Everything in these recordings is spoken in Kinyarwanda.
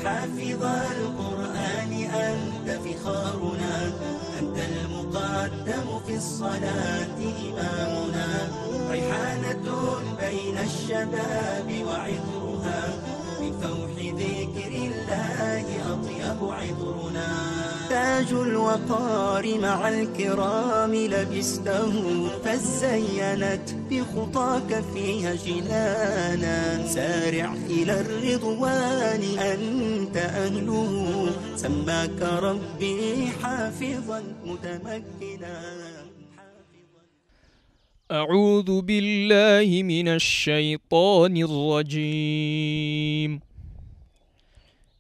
حافظ القرآن أنت فخارنا أنت المقدم في الصلاة إمامنا ريحانة بين الشباب وعطرها من فوح ذكر الله أطيب عطرنا تاج الوقار مع الكرام لبسته فزينت بخطاك فيها جنانا سارع إلى الرضوان أنت أهله سماك ربي حافظا متمكنا أعوذ بالله من الشيطان الرجيم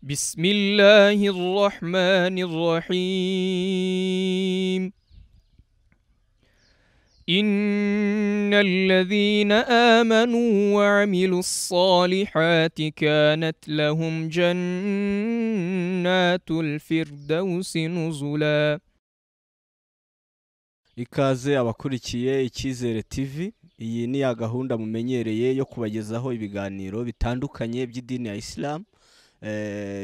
بسم الله الرحمن الرحيم إن الذين آمنوا وعملوا الصالحات كانت لهم جنات الفردوس نزلا. Ikaze abakurikiye Icyizere TV, iyi ni ya gahunda mumenyereye yo kubagezaho ibiganiro bitandukanye by'idini ya Islam,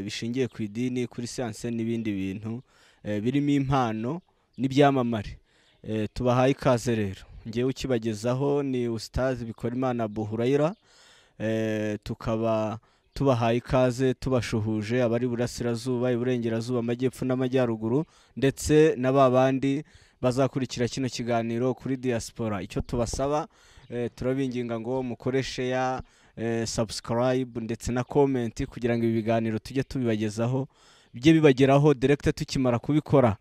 bishingiye ku idini, kuri siyanse n'ibindi bintu birimo impano n'ibyamamare. Tubahaye ikaze rero. Ngiye ukibagezaho ni Ustaz Bikorimana Buhurayira, tukaba tubahaye ikaze tubashuhuje abari burasirazuba, iburengerazuba, amajyepfo n'amajyaruguru ndetse n'ababandi bazakurikira kino kiganiro kuri diaspora. Icyo tubasaba turabinginga ngo mukoreshe ya subscribe ndetse na comment kugira ngo ibi biganiro tujye tubibagezaho bijye bibageraho direct tukimara kubikora.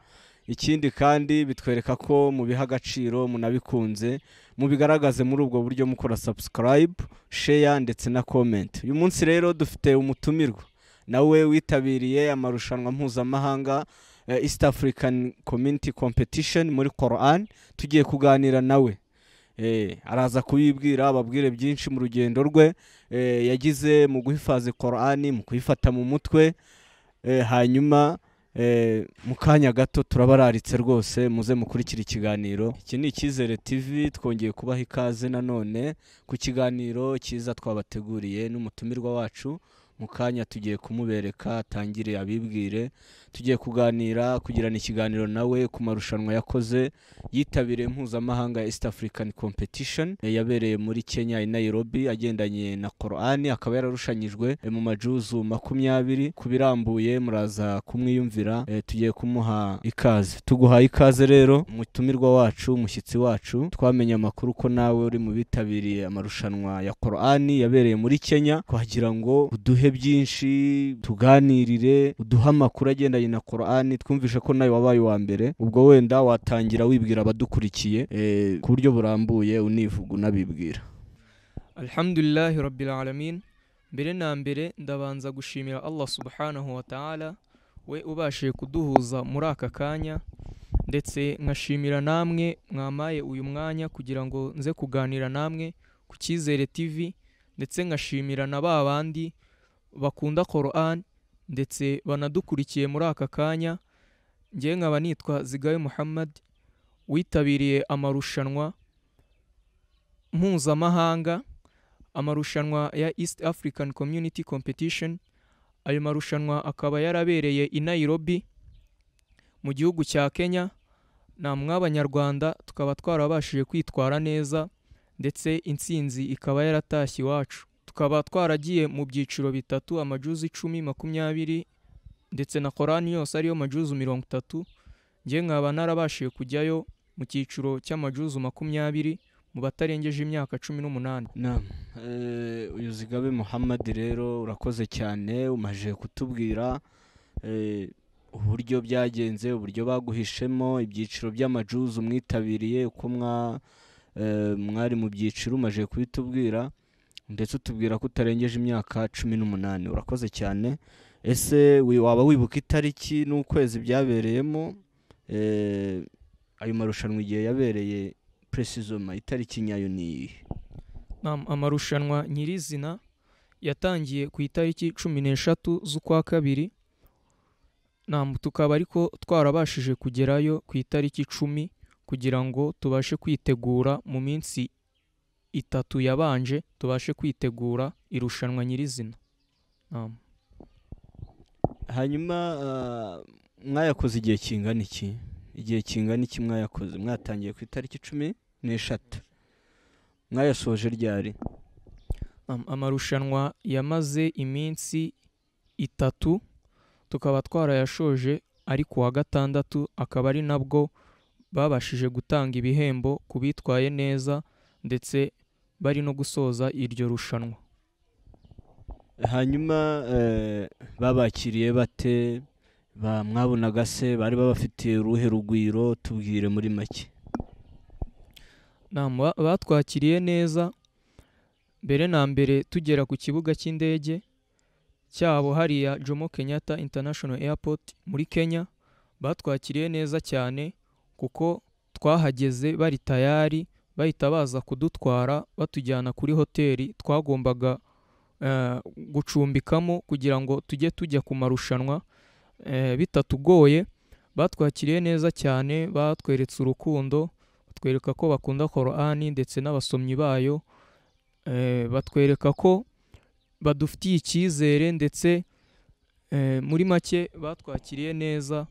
Ikindi kandi bitwereka ko mubiha agaciro, munabikunze, mubigaragaze muri ubwo buryo mukora subscribe, share ndetse na comment. Uyu munsi rero dufite umutumirwa nawe witabiriye amarushanwa mpuzamahanga East African Community Competition muri Qoran. Tugiye kuganira nawe, araza kubibwira ababwire byinshi mu rugendo rwe yagize mu guhifaza Qoran, mu kuyifata mu mutwe. Hanyuma mu kanya gato turabararitse rwose muze mukurikira ikiganiro. Iki ni Icyizere TV, twongeye kubaha ikaze nanone ku kiganiro cyiza twabateguriye n'umutumirwa wacu. Mu kanya tugiye kumubereka atangire abibwire. Tugiye kuganira kugirana ikiganiro nawe ku marushanwa yakoze yitabiriye mpuzamahanga East African Competition yabereye muri Kenya i Nairobi, agendanye na Qoran. Akaba yararushanyijwe mu majuzu 20. Kubirambuye muraza kumwiyumvira. Tugiye kumuha ikaze. Tuguhaye ikaze rero mutumirwa wacu, mushyitsi wacu. Twamenye amakuru ko nawe uri mu bitabiriye amarushanwa ya Qoran yabereye muri Kenya, kugira ngo uduhe byinshi, tuganirire, uduha amakuru agendanye na Qoran, twumvishe ko nawe wabaye wa mbere. Ubwo wenda watangira wibwira abadukurikiye ku buryo burambuye, univuga unabibwira. Alhamdulillahi Rabbil Alamin. Mbere na mbere ndabanza gushimira Allah subhanahu wa ta'ala we ubashije kuduhuza muri aka kanya, ndetse nkashimira namwe mwamaye uyu mwanya kugira ngo nze kuganira namwe ku Cyizere TV, ndetse nkashimira na babandi bakunda Qoran ndetse banadukurikiye muri aka kanya. Ngiye nkaba nitwa Zigabe Muhammad, witabiriye amarushanwa mpuzamahanga, amarushanwa ya East African Community Competition. Ayo marushanwa akaba yarabereye i Nairobi mu gihugu cya Kenya. Namwe abanyarwanda tukaba twarabashije kwitwara neza, ndetse intsinzi ikaba yaratashye iwacu. Tukaba twaragiye mu byiciro bitatu, amajuzu 10, 20 ndetse na Qoran yose ariyo majuzu 30. Ngiye nkaba narabashije kujyayo mu cyiciro cy'amajuzu 20 mu batarengeje imyaka 18. Naam, uyu Zigabe Muhammad rero urakoze cyane, umaje kutubwira uburyo byagenze, uburyo baguhishemo, ibyiciro by'amajuzu mwitabiriye, uko mwari mu byiciro umaje kubitubwira, ndetse utubwira ko utarengeje imyaka 18. Urakoze cyane. Ese waba wibuka itariki n'ukwezi byabereyemo ayo marushanwa igihe yabereye precisement, itariki nyayo ni? Amarushanwa nyirizina yatangiye ku itariki 13 z'ukwa 2. Tukaba ariko twarabashije kugerayo ku itariki 10 kugira ngo tubashe kwitegura mu minsi 3 yabanje, tubashe kwitegura irushanwa nyirizina. hanyuma mwayakoze igihe kingana iki? Igihe kingana iki mwayakoze? Mwatangiye ku itariki 16 mwayasoje ryari? Amarushanwa yamaze iminsi 3 tukaba twarayashoje ari kuwa gatandatu, akaba ari nabwo babashije gutanga ibihembo ku bitwaye neza ndetse bari no gusoza iryo rushanwa. Hanyuma babakiriye bate? Mwabonaga se bari babafitiye uruhe rugwiro? Tubwire muri make. Batwakiriye neza. Mbere na mbere tugera ku kibuga cy'indege cyabo hariya Jomo Kenyatta International Airport muri Kenya, batwakiriye neza cyane kuko twahageze bari tayari, bahita baza kudutwara batujyana kuri hoteli twagombaga gucumbikamo kugira ngo tujya ku marushanwa bitatugoye. Batwakiriye neza cyane, batweretse urukundo, batwereka ko bakunda Qoran ndetse n'abasomyi bayo, batwereka ko badufitiye icyizere ndetse muri make batwakiriye neza,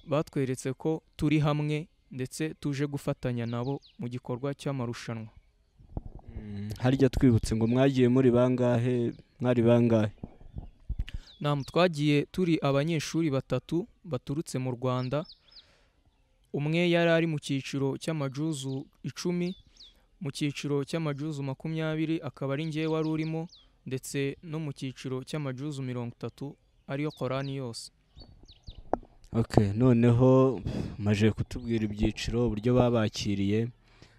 batweretse ko turi hamwe ndetse tuje gufatanya nabo mu gikorwa cy'amarushanwa. Harya twibutse ngo mwagiye muri bangahe? Mwari bangahe? Twagiye turi abanyeshuri 3 baturutse mu Rwanda. Umwe yari ari mu cyiciro cy'amajuzu 10, mu cyiciro cy'amajuzu 20 akaba ari njye wari urimo, ndetse no mu cyiciro cy'amajuzu 30 ariyo Qoran yose. Okay, noneho maje kutubwira ibyiciro uburyo babakiriye.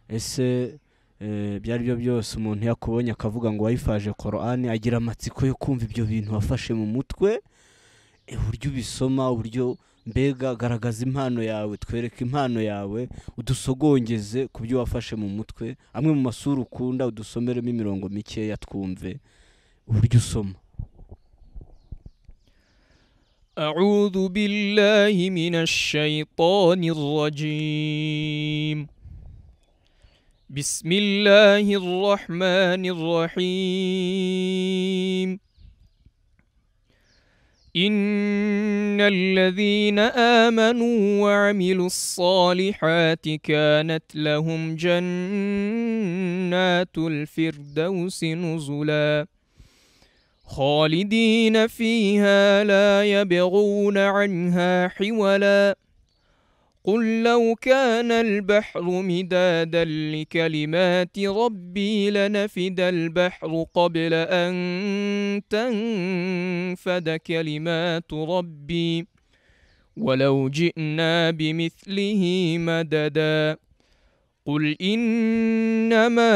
Ese byari byo byose umuntu yakubonye akavuga ngo wayifaje Qoran agira amatsiko yo kumva ibyo bintu wafashe mu mutwe, uburyo ubisoma, uburyo mbega garagaza impano yawe, twereke impano yawe, udusogongeze ku byo wafashe mu mutwe, amwe mu masura ukunda udusomeremo imirongo mikeya twumve uburyo usoma. أعوذ بالله من الشيطان الرجيم. بسم الله الرحمن الرحيم. إن الذين آمنوا وعملوا الصالحات كانت لهم جنات الفردوس نزلا خالدين فيها لا يبغون عنها حولا قل لو كان البحر مدادا لكلمات ربي لنفد البحر قبل أن تنفد كلمات ربي ولو جئنا بمثله مددا قل إنما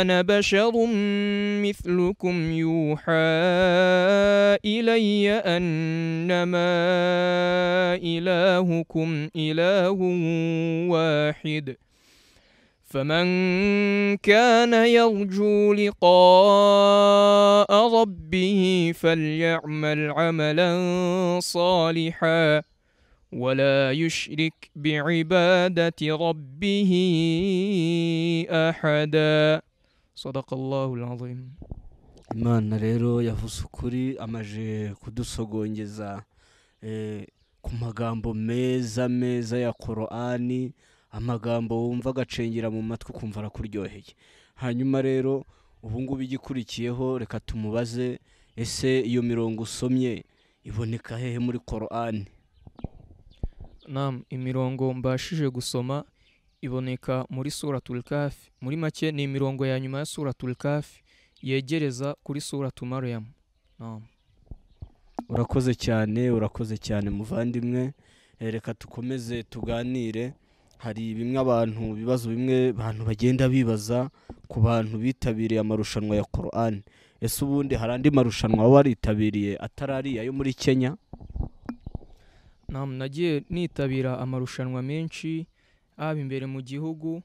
أنا بشر مثلكم يوحى إلي أنما إلهكم إله واحد فمن كان يرجو لقاء ربه فليعمل عملا صالحا ولا يشرك بعبادة ربه أحدا صدق الله العظيم. Imana rero yavuze ukuri, amaje kudusogongeza ku magambo meza meza ya Qoran, amagambo wumva agacengera mu matwi kumva arakuryoheye. Hanyuma rero ubu ngubu igikurikiyeho reka tumubaze, ese iyo mirongo usomye iboneka hehe muri Qoran? Imirongo mbashije gusoma iboneka muri suratul Kahfi. Muri make ni imirongo ya nyuma ya suratul Kahfi yegereza kuri suratul Maryam. Urakoze cyane muvandimwe. Reka tukomeze tuganire. Hari bimwe abantu bibazo bimwe abantu bagenda bibaza ku bantu bitabiriye amarushanwa ya Qoran. Ese ubundi hari andi marushanwa waritabiriye atarari ayo muri Kenya? Nagiye nitabira amarushanwa menshi aba imbere mu gihugu.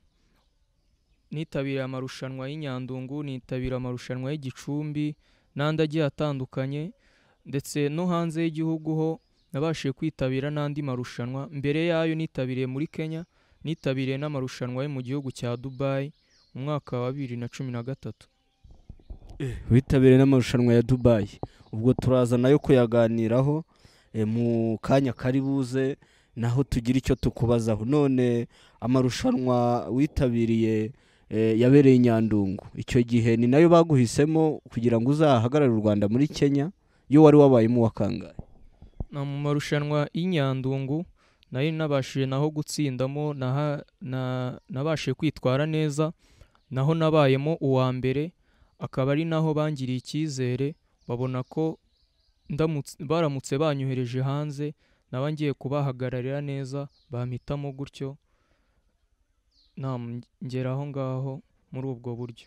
Nitabira amarushanwa y'Inyandungu, nitabira amarushanwa y'Igicumbi n'andi agiye atandukanye, ndetse no hanze y'igihugu ho nabashije kwitabira n'andi marushanwa. Mbere yayo nitabiriye muri Kenya, nitabiriye n'amarushanwa yo mu gihugu cya Dubai mu mwaka wa 2013. witabiriye n'amarushanwa ya Dubai, ubwo turaza nayo kuyaganiraho mu kanya kari buze, naho tugira icyo tukubazaho. None amarushanwa witabiriye yabereye i Nyandungu, icyo gihe ni nayo baguhisemo kugira ngo uzahagarare u Rwanda muri Kenya, yo wari wabayemo wakangaye? na mu marushanwa y'i Nyandungu nari nabashije naho gutsindamo, nabashije kwitwara neza, naho nabayemo uwa mbere, akaba ari naho bangiriye icyizere, babona ko baramutse banyohereje hanze naba ngiye kubahagararira neza, bampitamo gutyo ngera aho ngaho muri ubwo buryo.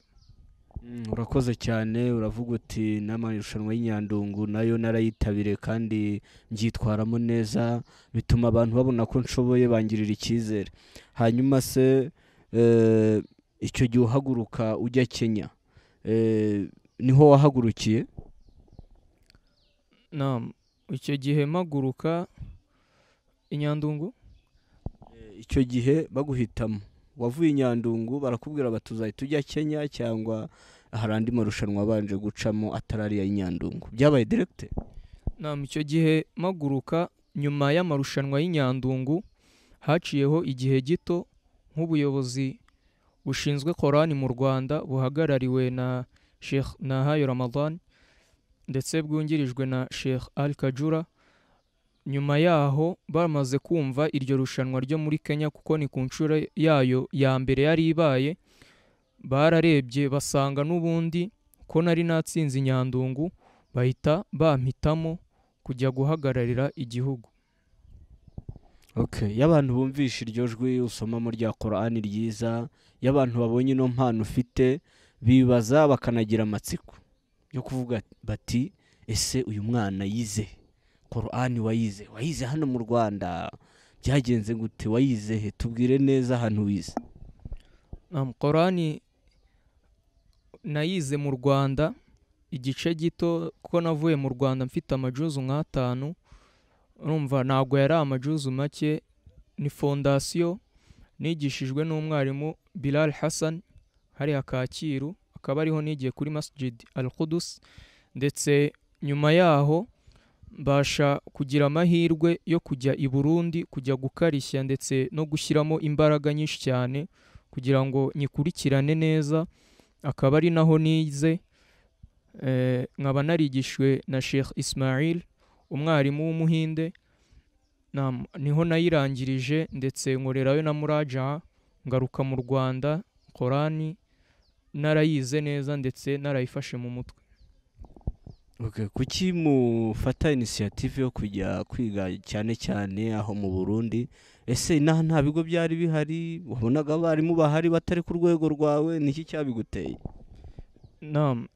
Urakoze cyane, uravuga uti n'amarushanwa y'i Nyandungu nayo narayitabiriye kandi mbyitwaramo neza, bituma abantu babona ko nshoboye, bangirira icyizere. Hanyuma se icyo gihe uhaguruka ujya Kenya, niho wahagurukiye? Icyo gihe mpaguruka i Nyandungu, icyo gihe baguhitamo wavuye i Nyandungu barakubwira bati uzahita ujya Kenya, cyangwa hari andi marushanwa abanje gucamo atari ariya y'i Nyandungu, byabaye direct? icyo gihe mpaguruka nyuma y'amarushanwa y'i Nyandungu haciyeho igihe gito, nk'ubuyobozi bushinzwe Qoran mu Rwanda buhagarariwe na Sheikh Nahayo Ramadan ndetse bwungirijwe na Sheikh Al Kajura. Nyuma yaho bamaze kumva iryo rushanwa ryo muri Kenya, kuko ni ku nshuro yayo ya mbere yari ibaye, bararebye basanga n'ubundi ko nari natsinze i Nyandungu, bahita bampitamo kujya guhagararira igihugu. Iyo abantu bumvishe iryo jwi usomamo rya Qoran ryiza, iyo abantu babonye ino mpano ufite, bibaza bakanagira amatsiko yo kuvuga bati ese uyu mwana yize Qoran, wayize hano mu Rwanda, byagenze gute, wayize he? Tubwire neza ahantu wize. Qoran nayize mu Rwanda igice gito, kuko navuye mu Rwanda mfite amajuzu nk'atanu, urumva ntabwo yari amajuzu make. Ni fondasiyo nigishijwe n'umwarimu Bilal Hassan hariya Kacyiru, akaba ariho nigiye kuri Masjid Al-Qudus, ndetse nyuma yaho mbasha kugira amahirwe yo kujya i Burundi, kujya gukarishya ndetse no gushyiramo imbaraga nyinshi cyane kugira ngo nyikurikirane neza, akaba ari naho nize. Nkaba narigishwe na Sheikh Ismail, umwarimu w'umuhinde, niho nayirangirije, ndetse nkorerayo na muraja, ngaruka mu Rwanda Qoran narayize neza ndetse narayifashe mu mutwe. Kuki mufata initiative yo kujya kwiga cyane cyane aho mu Burundi? Ese inaha nta bigo byari bihari? Wabonaga abarimu bahari batari ku rwego rwawe? Niki cyabiguteye?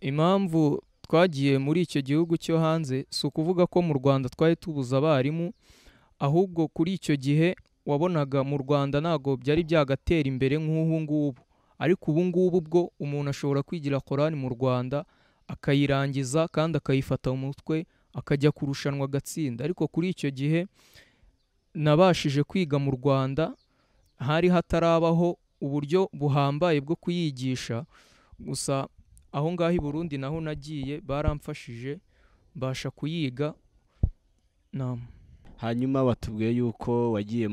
Impamvu twagiye muri icyo gihugu cyo hanze si ukuvuga ko mu Rwanda twari tubuze abarimu, ahubwo kuri icyo gihe wabonaga mu Rwanda ntago byari byagatera imbere nk'ubu ngubu, ariko ubu ngubu bwo umuntu ashobora kwigira Qoran mu Rwanda akayirangiza kandi akayifata mu mutwe, akajya kurushanwa agatsinda. Ariko kuri icyo gihe nabashije kwiga mu Rwanda, hari hatarabaho uburyo buhambaye bwo kuyigisha, gusa aho ngaho i Burundi naho nagiye baramfashije mbasha kuyiga. Hanyuma watubwiye yuko wagiye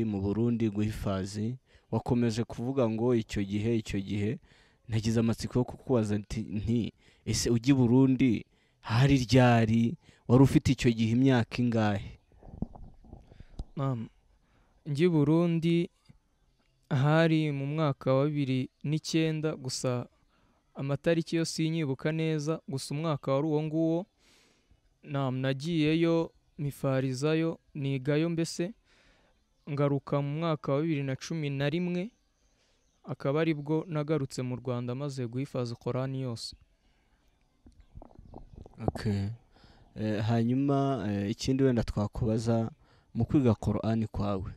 mu Burundi guhifazi, wakomeje kuvuga ngo icyo gihe nagize amatsiko yo kukubaza nti ese ujya i Burundi hari ryari? Wari ufite icyo gihe imyaka ingahe? Njye i Burundi hari mu mwaka wa 2009, gusa amatariki yo sinyibuka neza, gusa umwaka wari uwo nguwo. Nagiyeyo mifarizayo, nigayo, mbese ngaruka mu mwaka wa 2011, akaba ari bwo nagarutse mu Rwanda maze guhifaza Qoran yose. Hanyuma ikindi wenda twakubaza, mu kwiga Qoran kwawe,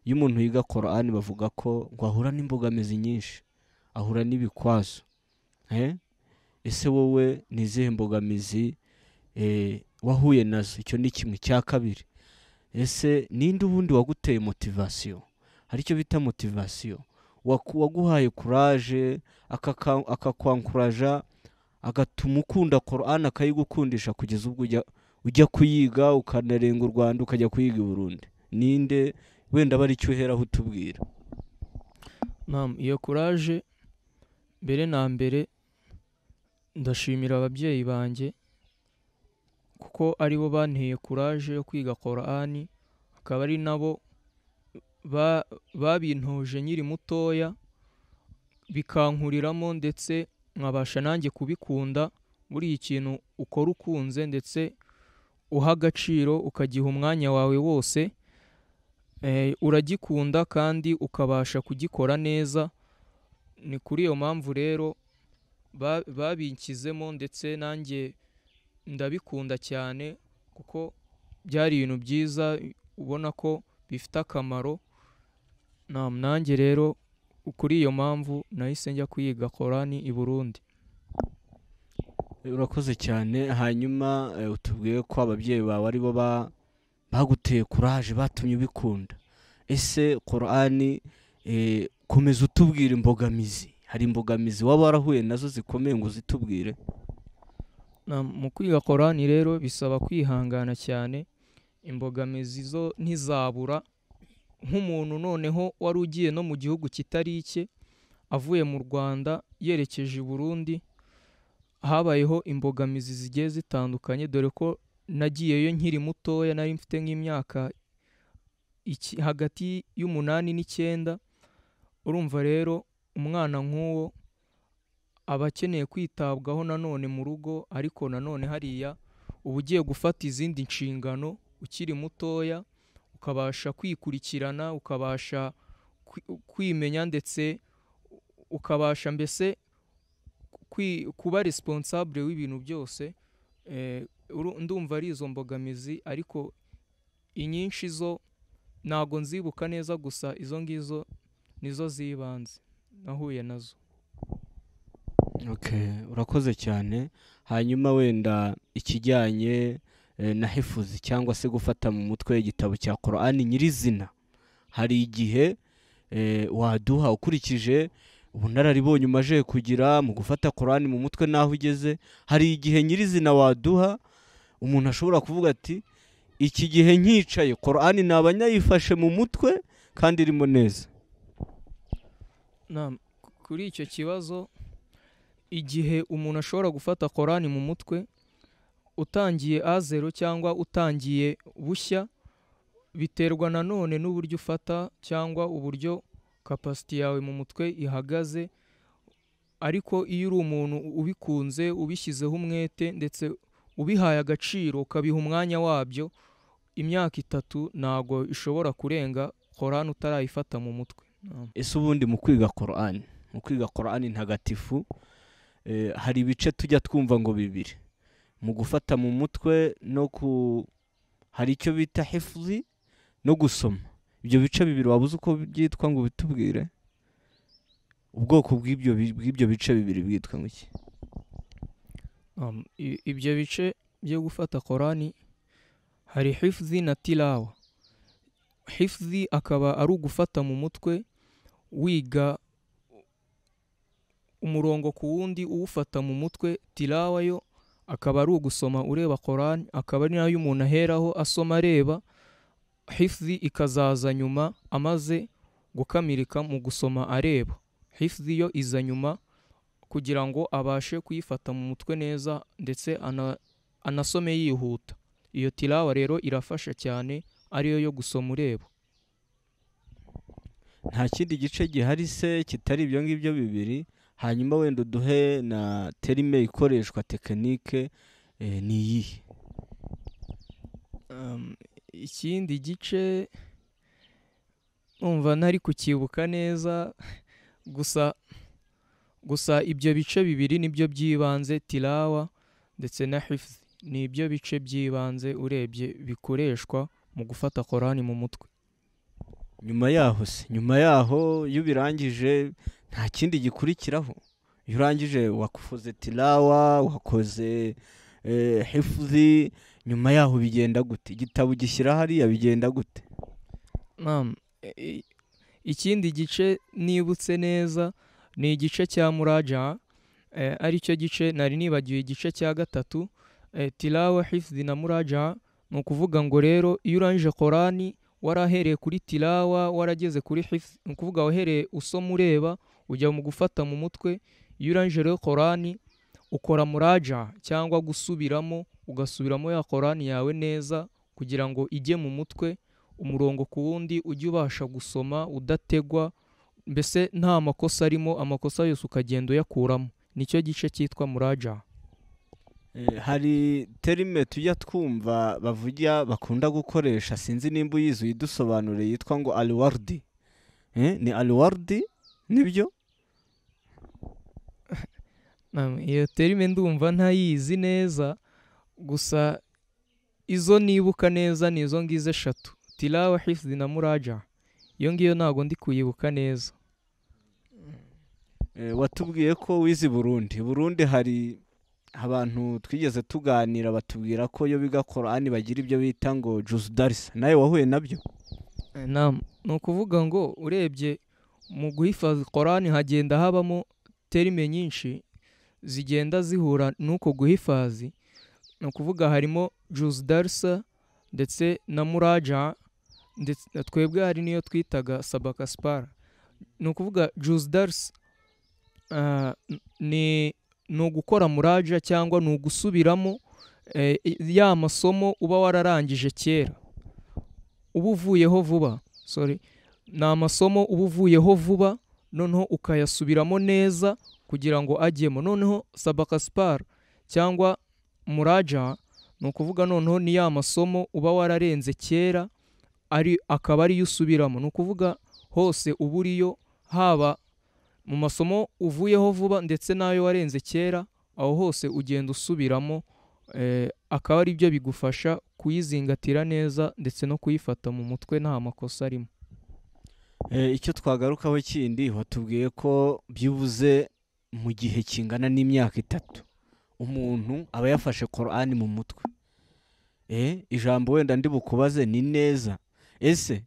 iyo umuntu yiga Qoran bavuga ko ngo ahura n'imbogamizi nyinshi, ahura n'ibikwazo. Ese wowe ni izihe mbogamizi wahuye nazo? Icyo ni kimwe. Cya kabiri, ese ninde ubundi waguteye motivasiyo? Hari icyo bita motivasiyo, waguhaye courage, akakwankuraja, agatuma ukunda Qoran akayigukundisha kugeza ubwo ujya kuyiga ukanarenga u Rwanda ukajya kuyiga i Burundi? Ninde wenda bari cyo uheraho utubwira? Iyo courage mbere na mbere ndashimira ababyeyi banjye kuko aribo banteye courage yo kwiga Qoran, akaba ari nabo babintoje nkiri mutoya bikankuriramo ndetse nkabasha nanjye kubikunda. Buri ikintu ukora ukunze ndetse uha agaciro ukagiha umwanya wawe wose, uragikunda kandi ukabasha kugikora neza. Ni kuri iyo mpamvu rero babinkizemo ndetse nanjye ndabikunda cyane kuko byari ibintu byiza ubona ko bifite akamaro. Nanjye rero kuri iyo mpamvu nahise njya kwiga Qoran i Burundi. Urakoze cyane. Hanyuma utubwiye ko ababyeyi bawe aribo baguteye courage batumye ubikunda. Ese Qoran komeza utubwira imbogamizi. Hari imbogamizi waba warahuye nazo zikomeye ngo zitubwire? Mu kwiga Qoran rero bisaba kwihangana cyane. Imbogamizi zo ntizabura. Nk'umuntu noneho wari ugiye no mu gihugu kitari icye avuye mu Rwanda yerekeje i Burundi, habayeho imbogamizi zigiye zitandukanye, dore ko nagiyeyo nkiri mutoya, nari mfite nk'imyaka hagati y'8 n'9. Urumva rero umwana nk'uwo aba akeneye kwitabwaho nanone mu rugo, ariko nanone hariya uba ugiye gufata izindi nshingano ukiri mutoya, ukabasha kwikurikirana, ukabasha kwimenya ndetse ukabasha mbese kuba responsable w'ibintu byose. Ndumva ari izo mbogamizi, ariko inyinshi zo ntago nzibuka neza, gusa izo ngizo nizo zibanze nahuye nazo. Urakoze cyane. Hanyuma wenda ikijyanye na hifuzi cyangwa se gufata mu mutwe igitabo cya Qoran nyirizina, hari igihe waduha ukurikije ubunararibonye umaje kugira mu gufata Qoran mu mutwe naho ugeze, hari igihe nyirizina waduha umuntu ashobora kuvuga ati iki gihe nkicaye Qoran nabanyayifashe mu mutwe kandi irimo neza? Kuri icyo kibazo, igihe umuntu ashobora gufata Qoran mu mutwe utangiye A0 cyangwa utangiye bushya, biterwa nanone n'uburyo ufata cyangwa uburyo capacity yawe mu mutwe ihagaze. Ariko iyo uri umuntu ubikunze, ubishyizeho umwete ndetse ubihaye agaciro, ukabiha umwanya wabyo, imyaka 3 ntago ishobora kurenga Qoran utarayifata mu mutwe. Ese ubundi mu kwiga Qoran ntagatifu, hari ibice tujya twumva ngo bibiri mu gufata mu mutwe hari icyo bita hifzi no gusoma. Ibyo bice bibiri wabuze uko byitwa ngo bitubwire? Ubwoko bw'ibyo bice bibiri bwitwa iki? Ibyo bice byo gufata Qoran hari hifzi na tilawa. Hifzi akaba ari ugufata mu mutwe wiga umurongo ku wundi uwufata mu mutwe. Tilawa yo akaba ari ugusoma ureba Qoran, akaba ari nayo umuntu aheraho asoma areba. Hifzi ikazaza nyuma amaze gukamirika mu gusoma areba. Hifzi yo iza nyuma kugira ngo abashe kuyifata mu mutwe neza ndetse anasome yihuta. Iyo tilawa rero irafasha cyane, ariyo yo gusoma ureba. Nta kindi gice gihari se kitari ibyo ngibyo bibiri? Hanyuma wenda duhe na terime ikoreshwa tekinike ni iyihe? Ikindi gice umva ntari kukibuka neza, gusa ibyo bice bibiri nibyo byibanze, tilawa ndetse na hifzi. Ni ibyo bice byibanze urebye bikoreshwa mu gufata Qoran mu mutwe. Nyuma yaho iyo birangije nta kindi gikurikiraho? Iyo urangije wakufuze tilawa, wakoze hifzi, nyuma yaho bigenda gute? Igitabo gishyira hariya bigenda gute? Ikindi gice nibutse neza ni igice cya muraja. ari cyo gice nari nibagiwe igice cya gatatu, tilawa hifdhi na muraja. Ni ukuvuga ngo rero iyo urangije Qorani warahereye kuri tilawa warageze kuri hifdhi, ni ukuvuga wahereye usoma ureba ujya mu gufata mu mutwe. Iyo urangije rero Qorani ukora muraja cyangwa gusubiramo, ugasubiramo ya Qorani yawe neza kugira ngo ijye mu mutwe umurongo ku wundi, ujye ubasha gusoma udategwa, mbese nta makosa arimo, amakosa yose ukagenda uyakuramo. Nicyo gice cyitwa muraja. Hari terime tujya twumva bavuga bakunda gukoresha, sinzi nimba uyizi uyidusobanure, yitwa ngo alwardi. Ni alwardi nibyo? Iyo terime ndumva ntayizi neza, gusa izo nibuka neza ni izo ngizo eshatu, tilawa hifdhi na muraja. Iyo ngiyo ntabwo ndi kuyibuka neza. Watubwiye ko wize Burundi hari abantu twigeze tuganira batubwira ko iyo biga Qorani bagira ibyo bita ngo juz darsa, nawe wahuye nabyo? Ni ukuvuga ngo urebye mu guhifadha Qorani hagenda habamo terime nyinshi zigenda zihura n'uko guhifadhi. Ni ukuvuga harimo juz darsa ndetse na muraja, ndetse twebwe hari niyo twitaga sabaka spara. Ni ukuvuga juz darsa ni ugukora muraja cyangwa ni ugusubiramo ya masomo uba wararangije kera uba uvuyeho vuba. Ni amasomo uba uvuyeho vuba noneho ukayasubiramo neza kugira ngo ajyemo. Noneho sabaka spara cyangwa muraja ni ukuvuga noneho ni ya masomo uba wararenze kera akaba ariyo usubiramo. Ni ukuvuga hose uba uriyo, haba mu masomo uvuyeho vuba ndetse n'ayo warenze kera, aho hose ugenda usubiramo, akaba ari byo bigufasha kuyizingatira neza ndetse no kuyifata mu mutwe nta makosa arimo. Icyo twagarukaho kindi, watubwiye ko byibuze mu gihe kingana n'imyaka 3 umuntu aba yafashe Qorani mu mutwe. Ijambo wenda ndi bukubaze ni neza, ese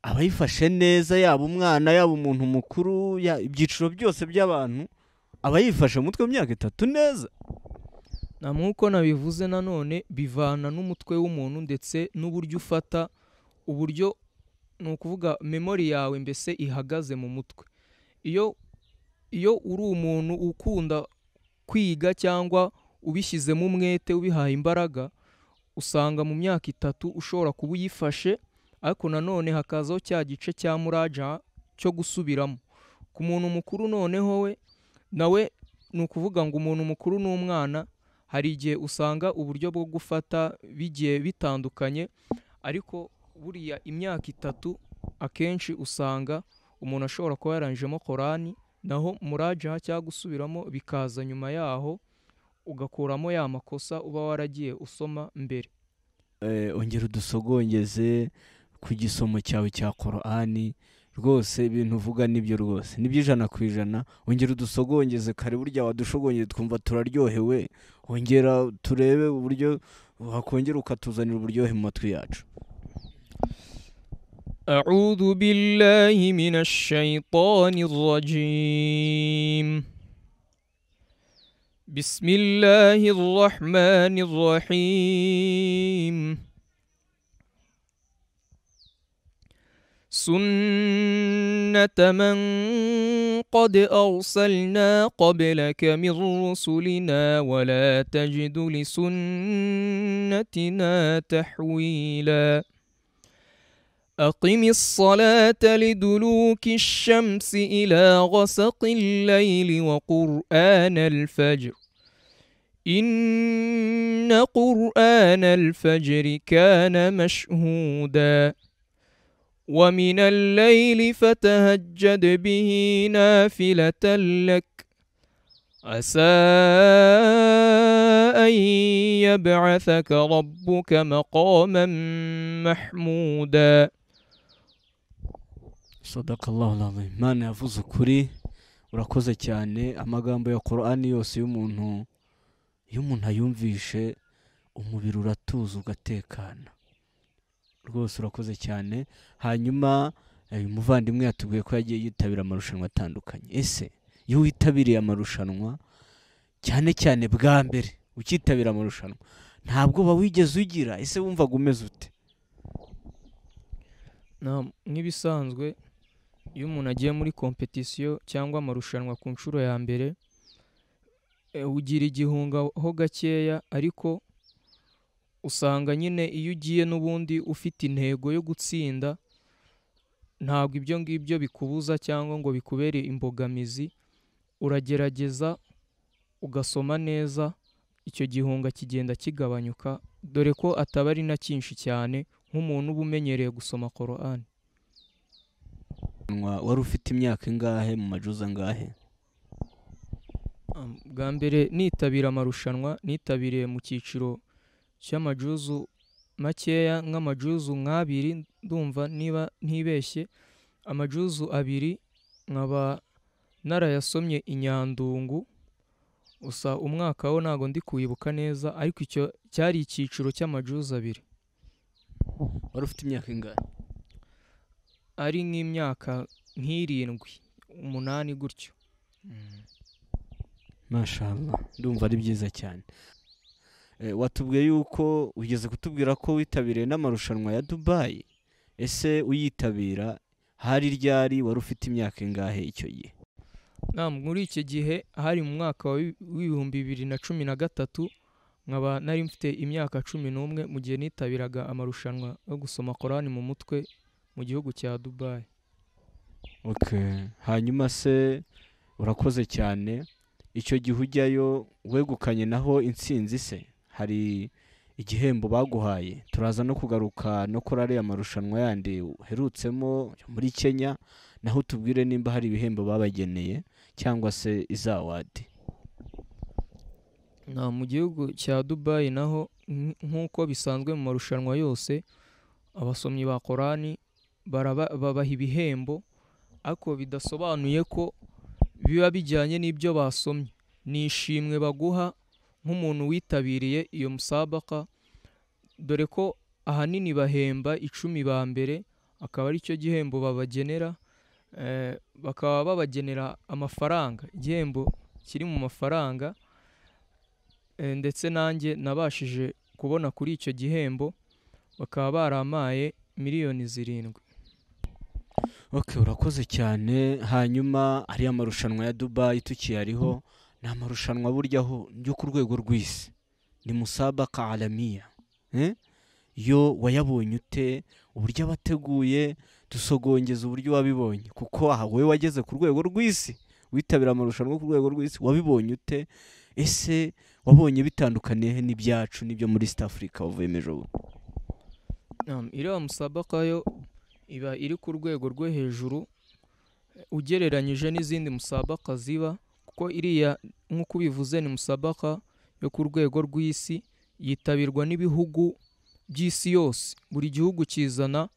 abayifashe neza, yaba umwana yaba umuntu mukuru, ibyiciro byose by'abantu, abayifashe mu mutwe mu myaka 3 neza? Nk'uko nabivuze, nanone bivana n'umutwe w'umuntu ndetse n'uburyo ufata, uburyo ni ukuvuga memori yawe mbese ihagaze mu mutwe. Iyo uri umuntu ukunda kwiga cyangwa ubishyizemo umwete ubihaye imbaraga, usanga mu myaka 3 ushobora kuba uyifashe, ariko nanone hakazaho cya gice cya muraja cyo gusubiramo. Ku muntu mukuru noneho we nawe ni ukuvuga ngo umuntu mukuru n'umwana hari igihe usanga uburyo bwo gufata bigiye bitandukanye, ariko buriya imyaka 3 akenshi usanga umuntu ashobora kuba yaranjemo Qorani, naho muraja cyangwa gusubiramo bikaza nyuma yaho, ugakuramo ya makosa uba waragiye usoma mbere. Ongera udusogongeze ku gisomo cyawe cya Qorani, rwose ibintu uvuga nibyo rwose nibyo 100%. Ongera udusogongeze kare, burya wadushogongeze twumva turaryohewe. Ongera turebe uburyo wakongera ukatuzanira uburyohe mu matwi yacu. أعوذ بالله من الشيطان الرجيم. بسم الله الرحمن الرحيم. سنة من قد أرسلنا قبلك من رسلنا ولا تجد لسنتنا تحويلا. أقم الصلاة لدلوك الشمس إلى غسق الليل وقرآن الفجر إن قرآن الفجر كان مشهودا. ومن الليل فتهجد به نافلة لك عسى أن يبعثك ربك مقاما محمودا. صدق الله العظيم. Mana yavuze ukuri, urakoze cyane. Amagambo ya Qorani yose y'umuntu ayumvishe umubiri uratuza ugatekana, rwose urakoze cyane. Hanyuma uyu muvandimwe yatubwiye ko yagiye yitabira amarushanwa atandukanye. Ese iyo witabiriye amarushanwa cyane cyane bwa mbere ukitabira amarushanwa ntabwo wigeze ugira ese wumvaga umeze ute? nk'ibisanzwe iyo umuntu agiye muri kompetisiyo cyangwa amarushanwa ku nshuro ya mbere ugira igihunga ho gakeya, ariko usanga nyine iyo ugiye n'ubundi ufite intego yo gutsinda ntabwo ibyo ngibyo bikubuza cyangwa ngo bikubere imbogamizi. Uragerageza ugasoma neza, icyo gihunga kigenda kigabanyuka, dore ko ataba ari na cyinshi cyane nk'umuntu uba umenyereye gusoma Qoran. Wari ufite imyaka ingahe mu majuza angahe? Bwa mbere nitabira amarushanwa nitabiriye mu cyiciro cy'amajuzu makeya, nk'amajuzu nk'abiri ndumva niba ntibeshye, amajuzu abiri nkaba narayasomye inyandungu, gusa umwaka wo ntago ndi kuwibuka neza, ariko icyo cyari icyiciro cy'amajuzu abiri. Wari ufite imyaka ingahe? Ari nk'imyaka nk'irindwi 8 gutyo. Mashallah, ndumva ari byiza cyane. Watubwiye yuko ugeze kutubwira ko witabiriye n'amarushanwa ya Dubai, ese uyitabira hari ryari, wari ufite imyaka ingahe icyo gihe? Muri icyo gihe hari mu mwaka wa 2013, nkaba nari mfite imyaka 11 mu gihe nitabiraga amarushanwa yo gusoma Qoran mu mutwe mu gihugu cya Dubai. Okay, hanyuma se urakoze cyane. Icyo gihe ujyayo wegukanye naho intsinzi se? Hari igihembo baguhaye? Turaza no kugaruka no kuri ariya marushanwa yandi uherutsemo muri Kenya, naho tubwire nimba hari ibihembo babageneye cyangwa se izawadi. Mu gihugu cya Dubai naho nk'uko bisanzwe mu marushanwa yose, abasomyi ba Qoran babaha ibihembo, ariko bidasobanuye ko biba bijyanye n'ibyo basomye. Ni ishimwe baguha nk'umuntu witabiriye iyo musabaka, dore ko ahanini bahemba 10 ba mbere, akaba ari cyo gihembo babagenera. Bakaba babagenera amafaranga, igihembo kiri mu mafaranga, ndetse nanjye nabashije kubona kuri icyo gihembo, bakaba baramaye miliyoni 7. Okay, urakoze cyane. Hanyuma ariya marushanwa ya Dubai tukiyariho, ni amarushanwa buryaho yo ku rwego rw'isi, ni musabaka alamiya. Yo wayabonye ute? Uburyo abateguye dusogongeza uburyo wabibonye, kuko aha wowe wageze ku rwego rw'isi, witabira amarushanwa ku rwego rw'isi, wabibonye ute? Ese wabonye bitandukaniye n'ibyacu n'ibyo muri East Africa wavuyemeje? Iriya musabaka yo iba iri ku rwego rwo hejuru ugereranyije n'izindi musabaka ziba, kuko iriya nk'uko bivuze ni musabaka yo ku rwego rw'isi, yitabirwa n'ibihugu by'isi yose. Buri gihugu kizana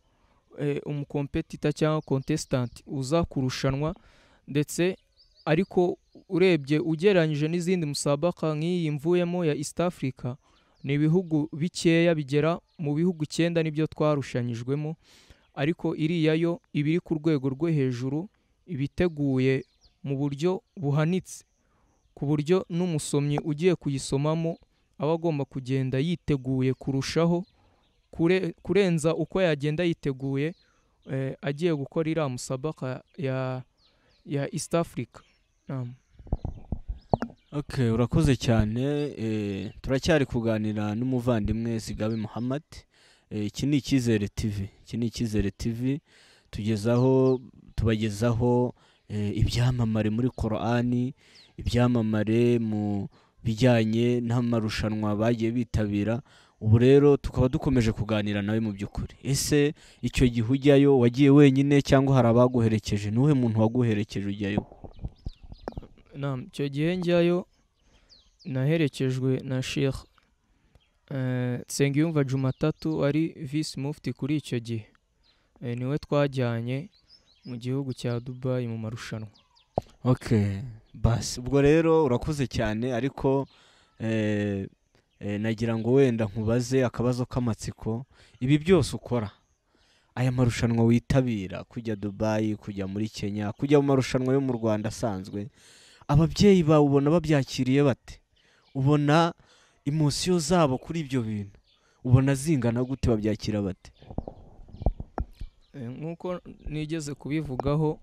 umukompetita cyangwa contestant uza kurushanwa, ndetse ariko urebye ugereranyije n'izindi musabaka nk'iyi mvuyemo ya East Africa, ni ibihugu bikeya bigera mu bihugu 9 nibyo twarushanyijwemo, ariko iriya yo ibiri ku rwego rwo hejuru, ibiteguye mu buryo buhanitse, ku buryo n'umusomyi ugiye kuyisomamo aba agomba kugenda yiteguye kurushaho, kurenza uko yagenda yiteguye agiye gukora iriya musabaka ya East Africa. Okay, urakoze cyane. Turacyari kuganira n'umuvandimwe Zigabe Muhammad. Iki ni Icyizere TV, iki ni Icyizere TV, tubagezaho ibyamamare muri Qoran, ibyamamare mu bijyanye n'amarushanwa bagiye bitabira. Ubu rero tukaba dukomeje kuganira nawe mu by'ukuri. Ese icyo gihe ujyayo wagiye wenyine cyangwa hari abaguherekeje? Nuhe muntu waguherekeje ujyayo? Icyo gihe njyayo naherekejwe na Sheikh Nsengiyumva Jumatatu, wari Vice Mufti kuri icyo gihe. Niwe twajyanye mu gihugu cya Dubai mu marushanwa. Okay, basi ubwo rero urakoze cyane, ariko nagira ngo wenda nkubaze akabazo k'amatsiko. Ibi byose ukora, aya marushanwa witabira kujya Dubai, kujya muri Kenya, kujya mu marushanwa yo mu Rwanda asanzwe, ababyeyi bawe ubona babyakiriye bate? Ubona emosiyo zabo kuri ibyo bintu ubona zingana gute, babyakira bate? nk'uko nigeze kubivugaho,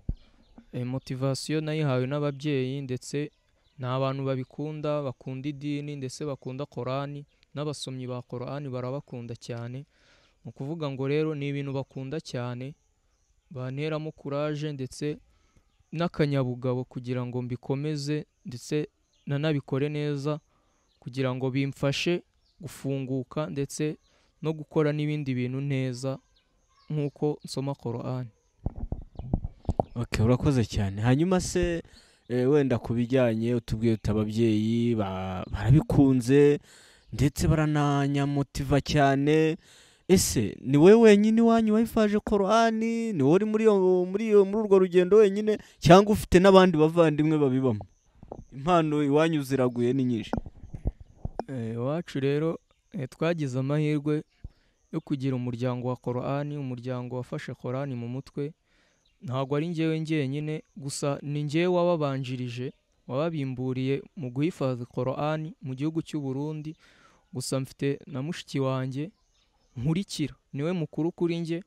motivasiyo nayihawe n'ababyeyi, ndetse ni abantu babikunda, bakunda idini ndetse bakunda Qoran, n'abasomyi ba Qoran barabakunda cyane. Ni ukuvuga ngo rero ni ibintu bakunda cyane, banteramo kuraje ndetse n'akanyabugabo kugira ngo mbikomeze ndetse nanabikore neza, kugira ngo bimfashe gufunguka ndetse no gukora n'ibindi bintu neza nk'uko nsoma Qoran. Okay, urakoze cyane. Hanyuma se wenda ku bijyanye utubwiye uti ababyeyi barabikunze ndetse barananyamotiva cyane, ese ni wowe wenyine iwanyu wayifaje Qoran? Ni wowe uri muri urwo rugendo wenyine, cyangwa ufite n'abandi bavandimwe babibamo? Impano iwanyu ziraguye ni nyinshi. Iwacu rero twagize amahirwe yo kugira umuryango wa Qoran, umuryango wafashe Qoran mu mutwe. Ntabwo ari njyewe njyenyine gusa, ni njyewe wababanjirije, wababimburiye mu guhifaza Qoran mu gihugu cy'u Burundi. Gusa mfite na mushiki wanjye nkurikira, niwe mukuru kuri njye,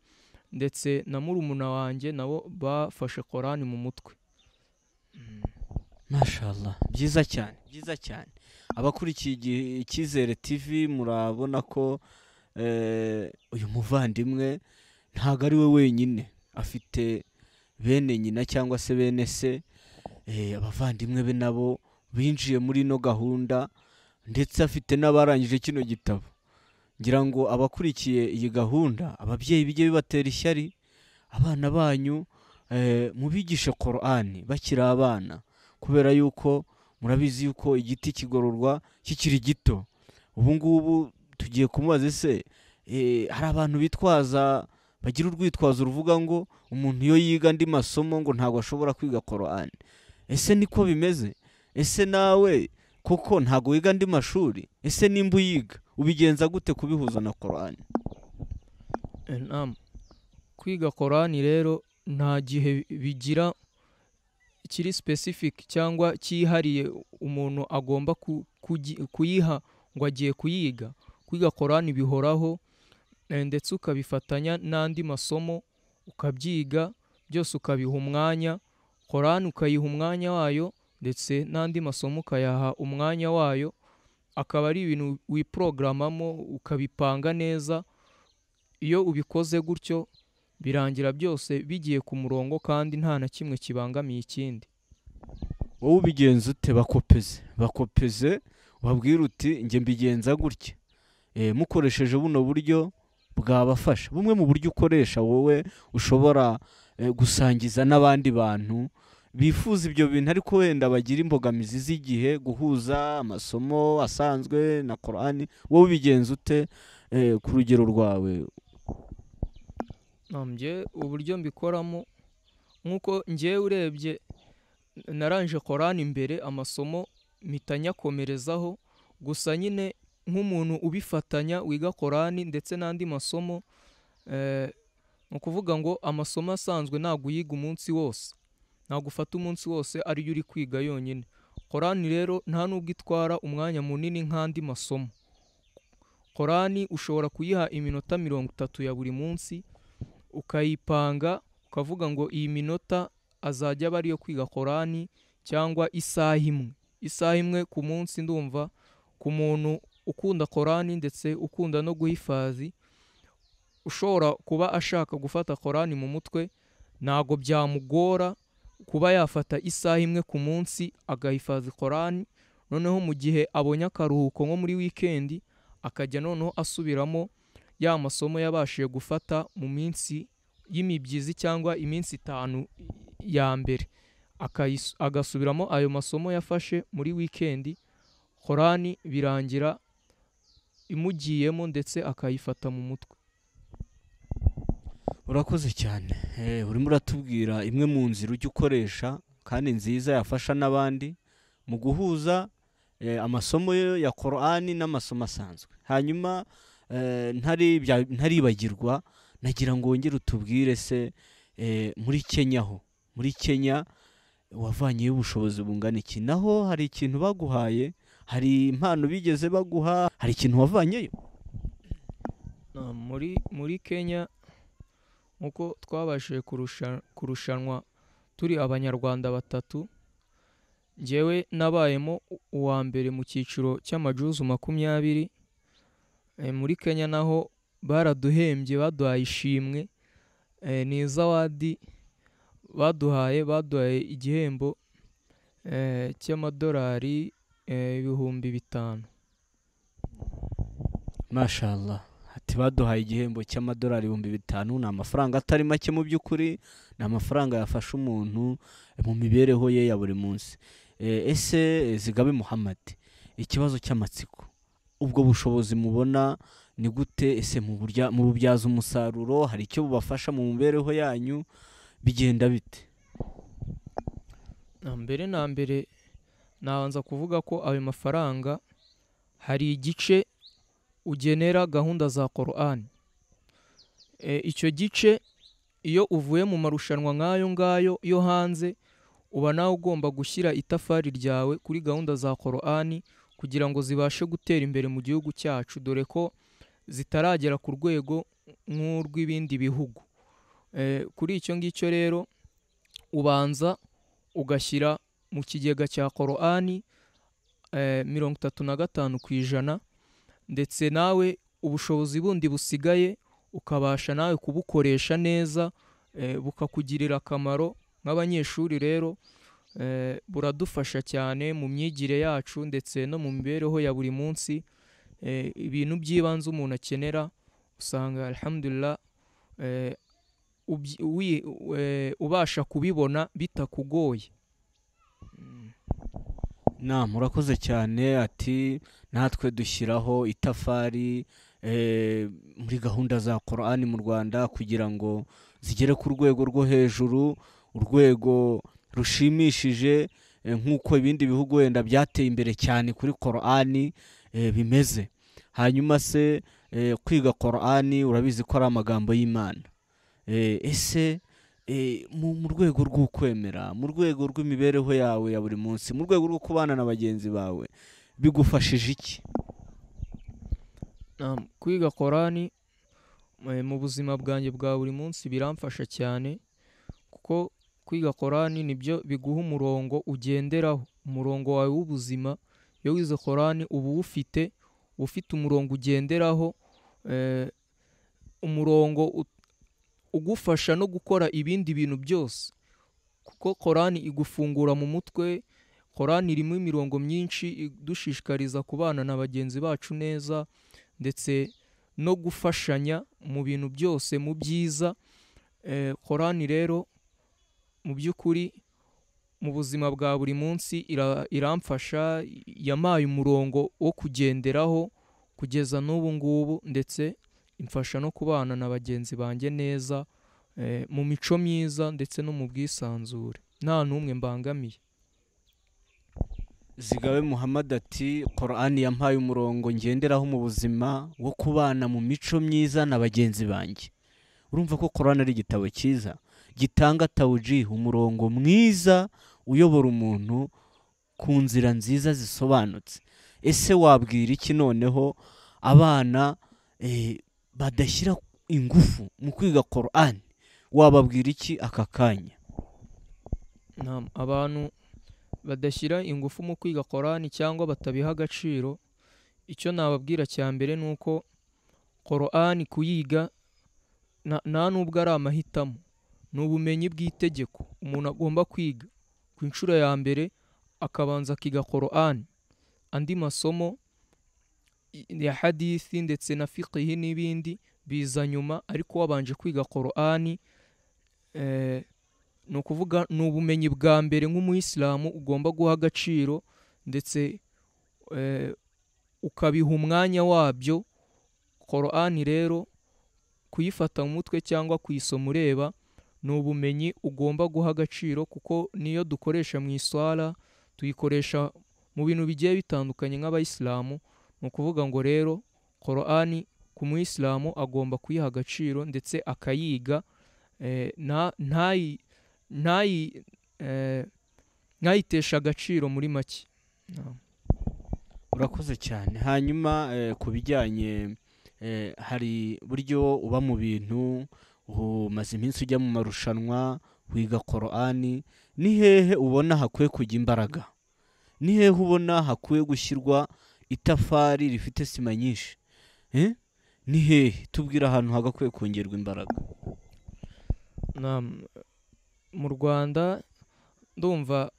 ndetse na murumuna wanjye nabo bafashe Qoran mu mutwe. Mashallah, byiza cyane, byiza cyane. Abakurikiye Icyizere TV murabona ko uyu muvandimwe ntago ari we wenyine, afite bene nyina cyangwa se bene se, abavandimwe be nabo binjiye muri ino gahunda, ndetse afite n'abarangije kino gitabo. Ngira ngo abakurikiye iyi gahunda, ababyeyi bijye bibatera ishyari, abana banyu mubigishe Qoran bakiri abana, kubera yuko murabizi yuko igiti kigororwa kikiri gito. Ubu ngubu tugiye kumubaza, ese hari abantu bitwaza, bagira urwitwazo ruvuga ngo umuntu iyo yiga andi masomo ngo ntabwo ashobora kwiga Qoran. Ese niko bimeze? Ese nawe koko ntabwo wiga andi mashuri? Ese nimba uyiga ubigenza gute kubihuza na Qoran? Kwiga Qoran rero nta gihe bigira kiri specific cyangwa cyihariye umuntu agomba kuyiha ngo agiye kuyiga. Kwiga Qoran bihoraho, ndetse ukabifatanya n'andi masomo ukabyiga, byose ukabiha umwanya. Qoran ukayiha umwanya wayo, ndetse n'andi masomo ukayaha umwanya wayo. Akaba ari ibintu wiprogramamo ukabipanga neza. Iyo ubikoze gutyo birangira byose bigiye ku murongo kandi nta na kimwe kibangamiye ikindi. Wowe ubigenza ute? Bakopeze ubabwira uti njye mbigenza gutya. Mukoresheje buno buryo bwabafasha. Bumwe mu buryo ukoresha wowe ushobora gusangiza n'abandi bantu bifuza ibyo bintu ariko wenda bagira imbogamizi z'igihe, guhuza amasomo asanzwe na Qoran. Wowe ubigenza ute ku rugero rwawe? Njye uburyo mbikoramo, nk'uko njyewe urebye narangije Qoran imbere, amasomo mpita nyakomerezaho. Gusa nyine nk'umuntu ubifatanya wiga Qoran ndetse n'andi masomo, ni ukuvuga ngo amasomo asanzwe ntabwo uyiga umunsi wose, ntabwo ufata umunsi wose ariyo uri kwiga yonyine. Qoran rero nta nubwo itwara umwanya munini nk'andi masomo. Qoran ushobora kuyiha iminota 30 ya buri munsi, ukayipanga ukavuga ngo iyi minota azajya aba ariyo kwiga Qoran, cyangwa isaha imwe ku munsi. Ndumva ku muntu ukunda Qoran ndetse ukunda no guhifazi, ushobora kuba ashaka gufata Qoran mu mutwe, ntago byamugora kuba yafata isaha imwe ku munsi agahifaza Qoran. Noneho mu gihe abonye akaruhuko nko muri weekend, akajya noneho asubiramo ya masomo yabashije gufata mu minsi y'imibyizi cyangwa iminsi 5 ya mbere, agasubiramo ayo masomo yafashe muri weekend. Qoran birangira imugiyemo ndetse akayifata mu mutwe. Urakoze cyane. Urimo uratubwira imwe mu nzira ujya ukoresha kandi nziza yafasha n'abandi mu guhuza amasomo ya Qoran n'amasomo asanzwe. Hanyuma ntaribagirwa nagira ngo wongere utubwire se muri Kenya ho, muri Kenya wavanyeyo ubushobozi bungana iki? Naho hari ikintu baguhaye, hari impano bigeze baguha, hari ikintu wavanyeyo? muri Kenya nkuko twabashije kurushanwa turi abanyarwanda batatu, njyewe nabayemo uwa mbere mu cyiciro cy'amajuzu 20. Muri Kenya naho baraduhembye, baduhaye ishimwe, ni izawadi baduhaye igihembo cy'amadolari 5,000. Mashallah, ati baduhaye igihembo cy'amadolari 5,000. Ni amafaranga atari make mu by'ukuri, ni amafaranga yafasha umuntu mu mibereho ye ya buri munsi. Ese Zigabe Muhammad, ikibazo cy'amatsiko, ubwo bushobozi mubona ni gute? Ese mu bubyaza umusaruro hari icyo bubafasha mu mibereho yanyu, bigenda bite? Mbere na mbere nabanza kuvuga ko ayo mafaranga hari igice ugenera gahunda za Qoran. Icyo gice iyo uvuye mu marushanwa nk'ayo ngayo yo hanze, uba nawe ugomba gushyira itafari ryawe kuri gahunda za Qoran kugira ngo zibashe gutera imbere mu gihugu cyacu, dore ko zitaragera ku rwego nk'urw'ibindi bihugu. Kuri icyo ngicyo rero ubanza ugashyira mu kigega cya Qoran 35%, ndetse nawe ubushobozi bundi busigaye ukabasha nawe kubukoresha neza, bukakugirira akamaro nk'abanyeshuri. Rero buradufasha cyane mu myigire yacu ndetse no mu mibereho ya buri munsi. Ibintu by'ibanze umuntu akenera usanga alhamdulillah ubasha kubibona bitakugoye. Murakoze cyane. Ati natwe dushyiraho itafari muri gahunda za Qoran mu Rwanda kugira ngo zigere ku rwego rwo hejuru, urwego rushimishije nk'uko ibindi bihugu wenda byateye imbere cyane kuri Qoran bimeze. Hanyuma se kwiga Qoran urabizi ko ari amagambo y'Imana. Ese mu rwego rw'ukwemera, mu rwego rw'imibereho yawe ya buri munsi, mu rwego rwo kubana na bagenzi bawe, bigufashije iki? Kwiga Qoran mu buzima bwanjye bwa buri munsi biramfasha cyane, kuko kwiga Qoran nibyo biguha umurongo ugenderaho, umurongo wawe w'ubuzima. Iyo wize Qoran uba ufite umurongo ugenderaho, umurongo ugufasha no gukora ibindi bintu byose, kuko Qoran igufungura mu mutwe. Qoran irimo imirongo myinshi idushishikariza kubana na bagenzi bacu neza, ndetse no gufashanya mu bintu byose mu byiza. Qoran rero mu by'ukuri mu buzima bwa buri munsi iramfasha, yamaye umurongo wo kugenderaho kugeza n'ubu ngubu, ndetse imfasha no kubana na bagenzi banjye neza mu mico myiza ndetse no mu bwisanzure, nta n'umwe mbangamiye. Zigabe Muhammad ati Qoran yampaye umurongo ngenderaho mu buzima wo kubana mu mico myiza na bagenzi banjye. Urumva ko Qoran ari igitabo cyiza gitanga tawjih, umurongo mwiza uyobora umuntu ku nzira nziza zisobanutse. Ese wabwira iki noneho abana badashyira ingufu mu kwiga Qoran? Wababwira iki aka kanya? Abantu badashyira ingufu mu kwiga Qoran cyangwa batabiha agaciro, icyo nababwira cya mbere ni uko Qoran kuyiga nta nubwo ari amahitamo, ni ubumenyi bw'itegeko. Umuntu agomba kwiga ku inshuro ya mbere akabanza akiga Qoran. Andi masomo ya hadithi ndetse na fiqh n'ibindi biza nyuma, ariko wabanje kwiga Qoran ni ukuvuga ni ubumenyi bwa mbere nk'umuyisilamu ugomba guha agaciro, ndetse ukabiha umwanya wabyo. Qoran rero kuyifata mu mutwe cyangwa kuyisoma ureba ni ubumenyi ugomba guha agaciro, kuko niyo dukoresha mu iswala, tuyikoresha mu bintu bigiye bitandukanye nk'abayisilamu. Ni ukuvuga ngo rero Qoran ku muyisilamu agomba kuyiha agaciro ndetse akayiga, ntayitesha agaciro muri make. urakoze cyane. hanyuma ku bijyanye hari buryo uba mu bintu, umaze iminsi ujya mu marushanwa, wiga Qoran, ni hehe ubona hakwiye kujya imbaraga? Ni hehe ubona hakwiye gushyirwa itafari rifite sima nyinshi? Ni hehe? Tubwira ahantu hagakwiye kongerwa imbaraga. Mu Rwanda ndumva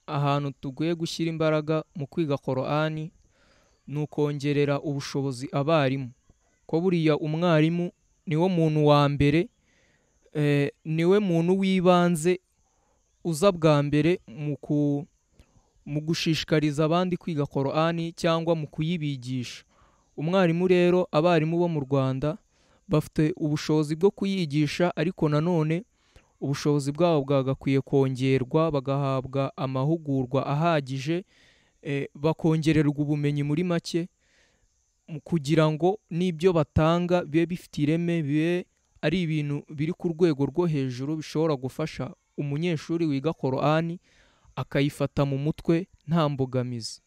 ahantu tugiye gushyira imbaraga mu kwiga Qoran ni ukongerera ubushobozi abarimu, ko buriya umwarimu niwo muntu wa mbere, niwe muntu w'ibanze uza bwa mbere mu gushishikariza abandi kwiga Qoran cyangwa mu kuyibigisha. Umwarimu rero, abarimu bo mu Rwanda bafite ubushobozi bwo kuyigisha, ariko nanone ubushobozi bwabo bwagakwiye kongerwa, bagahabwa amahugurwa ahagije, bakongererwa ubumenyi muri make, kugira ngo n'ibyo batanga bibe bifite ireme, bibe ari ibintu biri ku rwego rwo hejuru, bishobora gufasha umunyeshuri wiga Qoran akayifata mu mutwe nta mbogamizi.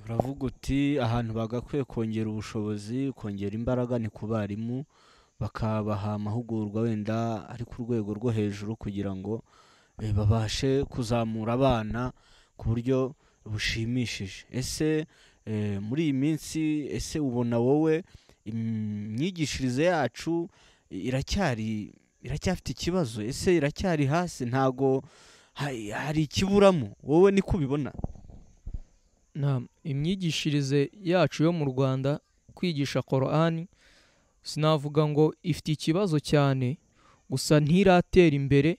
uravuga uti ahantu bagakwiye kongera ubushobozi, kongera imbaraga ni ku barimu, bakabaha amahugurwa wenda ari ku rwego rwo hejuru, kugira ngo babashe kuzamura abana ku buryo bushimishije. Ese muri iyi minsi, ese ubona wowe imyigishirize yacu iracyafite ikibazo? Ese iracyari hasi? Ntago hari ikiburamo? Wowe niko ubibona? Imyigishirize yacu yo mu Rwanda, kwigisha Qoran, sinavuga ngo ifite ikibazo cyane, gusa ntiratera imbere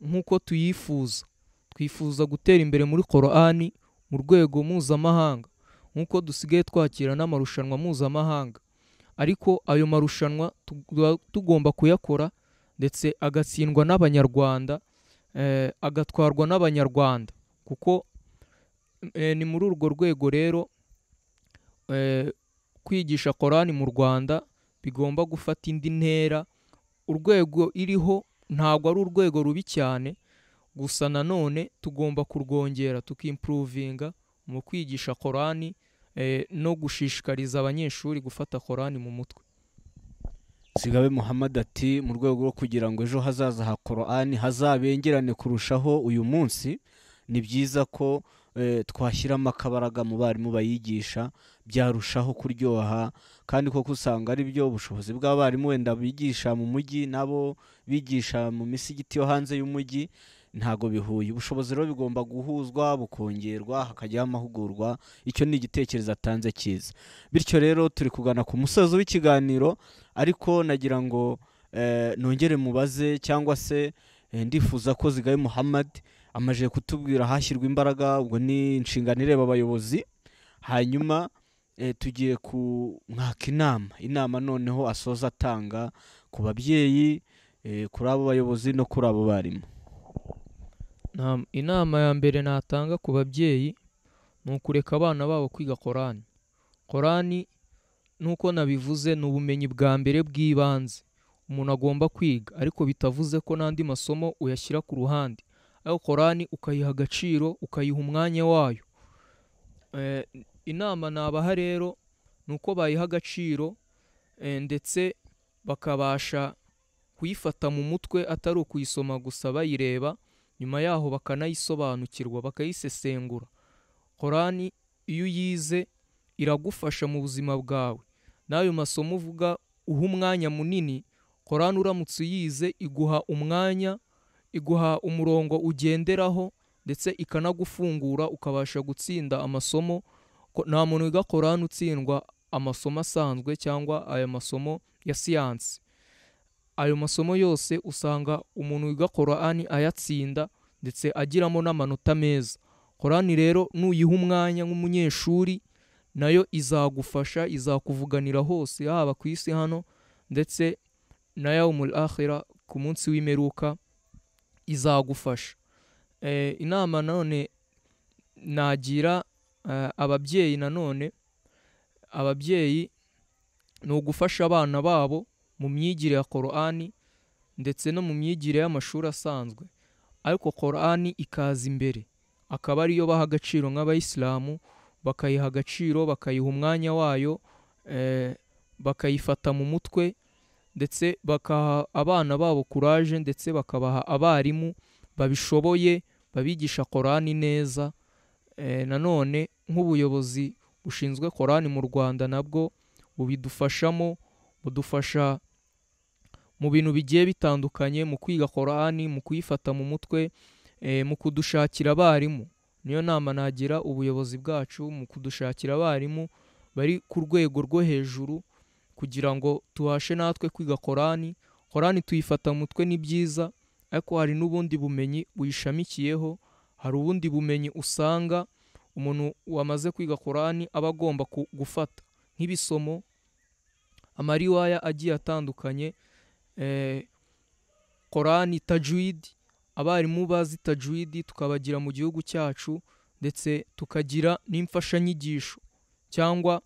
nk'uko tuyifuza. Twifuza gutera imbere muri Qoran mu rwego mpuzamahanga, nk'uko dusigaye twakira n'amarushanwa mpuzamahanga, ariko ayo marushanwa tugomba kuyakora ndetse agatsindwa n'Abanyarwanda, agatwarwa n'Abanyarwanda, kuko ni muri urwo rwego rero kwigisha Qoran mu Rwanda bigomba gufata indi ntera. Urwego iriho ntabwo ari urwego rubi cyane, gusa nanone tugomba kurwongera, tukimprovinga mu kwigisha Qoran, no gushishikariza abanyeshuri gufata Qoran mu mutwe. Zigabe Muhammad ati mu rwego rwo kugira ngo ejo hazaza ha Qoran hazabengerane kurushaho uyu munsi, ni byiza ko twashyiramo akabaraga mu barimu bayigisha, byarushaho kuryoha. Kandi koko usanga ari byo ubushobozi bw'abarimu wenda bigisha mu mujyi nabo bigisha mu misigiti yo hanze y'umujyi ntago bihuye. Ubushobozi rero bigomba guhuzwa, bukongerwa, hakajyaho amahugurwa. Icyo ni igitekerezo atanze cyiza. Bityo rero turi kugana ku musozo w'ikiganiro, ariko nagira ngo nongere mubaze, cyangwa se ndifuza ko Zigabe Muhammad amaje kutubwira hashyirwa imbaraga, ubwo ni inshingano ireba abayobozi. Hanyuma tugiye ku mwaka inama noneho asoza atanga ku babyeyi, kuri abo bayobozi no kuri abo barimu. Inama ya mbere natanga ku babyeyi ni ukureka abana babo kwiga Qoran. Qoran nuko nabivuze ni ubumenyi bwa mbere bw'ibanze umuntu agomba kwiga, ariko bitavuze ko n'andi masomo uyashyira ku ruhande. Ayo Qoran ukayiha agaciro, ukayiha umwanya wayo. Inama nabaha rero nuko bayiha agaciro, ndetse bakabasha kuyifata mu mutwe, atari ukuyisoma gusa bayireba, nyuma yaho bakanayisobanukirwa, bakayisesengura. Qoran iyo uyize iragufasha mu buzima bwawe. N'ayo masomo uvuga uha umwanya munini, Qoran uramutse uyize iguha umwanya, iguha umurongo ugenderaho, ndetse ikanagufungura ukabasha gutsinda amasomo. Nta muntu wiga Qoran utsindwa amasomo asanzwe cyangwa aya masomo ya siyansi. Ayo masomo yose usanga umuntu wiga Qoran ayatsinda ndetse agiramo n'amanota meza. Qoran rero nuyiha umwanya nk'umunyeshuri, nayo izagufasha, izakuvuganira hose, haba ku isi hano ndetse na yaumul akhira, ku munsi w'imperuka izagufasha. Inama none nagira ababyeyi, nanone ababyeyi ni ugufasha abana babo mu myigire ya Qoran ndetse no mu myigire y'amashuri asanzwe, ariko Qoran ikaza imbere, akaba ariyo baha agaciro nk'abayisilamu, bakayiha agaciro, bakayiha umwanya wayo, bakayifata mu mutwe, ndetse bakaha abana babo courage, ndetse bakabaha abarimu babishoboye babigisha Qoran neza. Nanone nk'ubuyobozi bushinzwe Qoran mu Rwanda nabwo bubidufashamo, budufasha mu bintu bigiye bitandukanye, mu kwiga Qoran, mu kuyifata mu mutwe, mu kudushakira abarimu. Niyo nama nagira ubuyobozi bwacu, mu kudushakira abarimu bari ku rwego rwo hejuru, kugira ngo tubashe natwe kwiga Qoran. Qoran tuyifata mu mutwe ni byiza, ariko hari n'ubundi bumenyi buyishamikiyeho. Hari ubundi bumenyi usanga umuntu wamaze kwiga Qoran aba agomba gufata nk'ibisomo, amariwaya agiye atandukanye, Qoran, tajwid, abarimu bazi tajwid tukabagira mu gihugu cyacu, ndetse tukagira n'imfashanyigisho cyangwa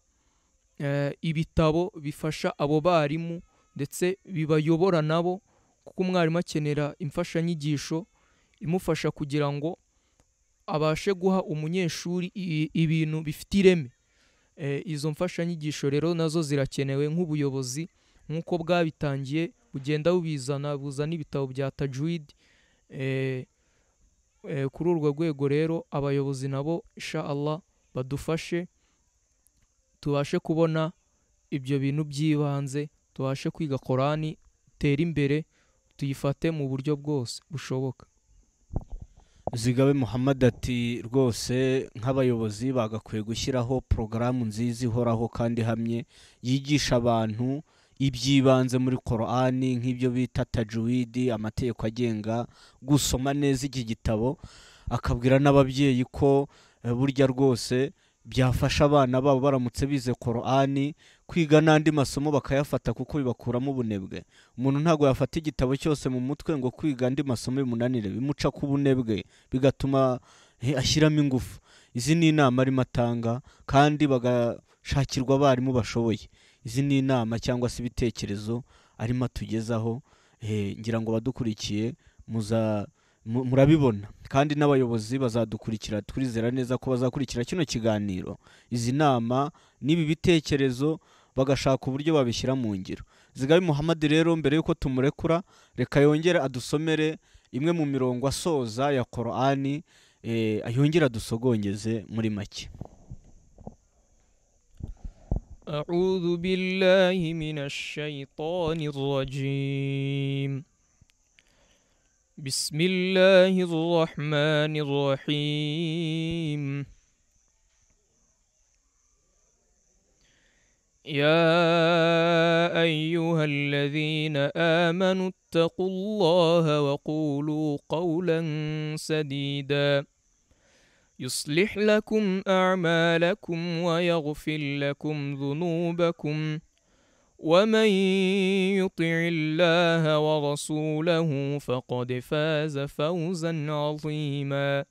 ibitabo bifasha abo barimu ndetse bibayobora nabo, kuko umwarimu akenera imfashanyigisho imufasha kugira ngo abashe guha umunyeshuri ibintu bifite ireme. Izo mfashanyigisho rero nazo zirakenewe. Nk'ubuyobozi nk'uko bwabitangiye bugenda buzana ibitabo bya tajwid. Kuri urwo rwego rero abayobozi nabo insha Allah badufashe, tubashe kubona ibyo bintu by'ibanze, tubashe kwiga Qoran, tere imbere, tuyifate mu buryo bwose bushoboka. Zigabe Muhammad ati rwose nk'abayobozi bagakwiye gushyiraho porogaramu nziza ihoraho kandi hamye yigisha abantu iby'ibanze muri Qoran, nk'ibyo bita tajwid, amategeko agenga gusoma neza iki gitabo, akabwira n'ababyeyi ko burya rwose byafasha abana babo baramutse bize Qoran, kwiga n'andi masomo bakayafata kuko bibakuramo ubunebwe. Umuntu ntago yafata igitabo cyose mu mutwe ngo kwiga andi masomo bimunanire, bimuca ku bunebwe, bigatuma ashyiramo ingufu. Izi ni inama arimo atanga, kandi bagashakirwa abarimu bashoboye. Izi ni inama cyangwa se ibitekerezo arimo atugezaho, ngira ngo badukurikiye murabibona, kandi n'abayobozi bazadukurikira, twizera neza ko bazakurikira kino kiganiro, izi nama n'ibi bitekerezo bagashaka uburyo babishyira mu ngiro. Zigabe Muhammad rero mbere yuko tumurekura, reka yongere adusomere imwe mu mirongo asoza ya Qoran, yongera adusogongeze muri make. A'udhu billahi minash shaitanir rajim. Bismillahir rahmanir rahim. يا أيها الذين آمنوا اتقوا الله وقولوا قولا سديدا يصلح لكم أعمالكم ويغفر لكم ذنوبكم ومن يطع الله ورسوله فقد فاز فوزا عظيما